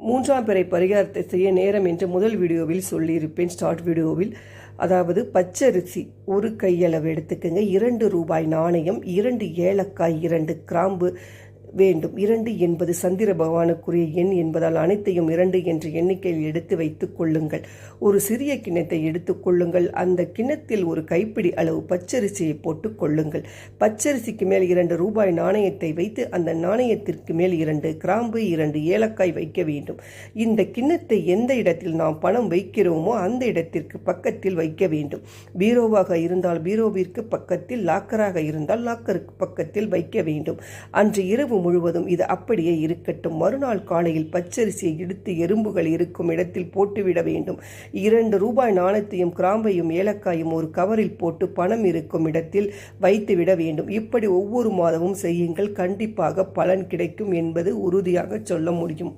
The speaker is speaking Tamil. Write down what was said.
மூன்றாம் பிறை பரிகாரத்தை செய்ய நேரம் என்று முதல் வீடியோவில் சொல்லியிருப்பேன். ஸ்டார்ட் வீடியோவில் அதாவது பச்சரிசி 1 கையளவு எடுத்துக்கங்க, 2 ரூபாய் நாணயம், 2 ஏலக்காய், 2 கிராம்பு வேண்டும். 2 என்பது சந்திர பகவானுக்குரிய எண் என்பதால் அனைத்தையும் 2 என்ற எண்ணிக்கையில் எடுத்து வைத்துக் கொள்ளுங்கள். ஒரு சிறிய கிண்ணத்தை எடுத்துக் கொள்ளுங்கள். அந்த கிண்ணத்தில் ஒரு கைப்பிடி அளவு பச்சரிசியை போட்டுக் கொள்ளுங்கள். பச்சரிசிக்கு மேல் 2 ரூபாய் நாணயத்தை வைத்து அந்த நாணயத்திற்கு மேல் 2 கிராம்பு, 2 ஏலக்காய் வைக்க வேண்டும். இந்த கிண்ணத்தை எந்த இடத்தில் நாம் பணம் வைக்கிறோமோ அந்த இடத்திற்கு பக்கத்தில் வைக்க வேண்டும். பீரோவாக இருந்தால் பீரோவிற்கு பக்கத்தில், லாக்கராக இருந்தால் லாக்கருக்கு பக்கத்தில் வைக்க வேண்டும். அன்று இரவு முழுவதும் இது அப்படியே இருக்கட்டும். மறுநாள் காலையில் பச்சரிசியை எடுத்து எறும்புகள் இருக்கும் இடத்தில் போட்டுவிட வேண்டும். 2 ரூபாய் நாணயத்தையும் கிராம்பையும் ஏலக்காயும் ஒரு கவரில் போட்டு பணம் இருக்கும் இடத்தில் வைத்துவிட வேண்டும். இப்படி ஒவ்வொரு மாதமும் செய்யுங்கள். கண்டிப்பாக பலன் கிடைக்கும் என்பது உறுதியாக சொல்ல முடியும்.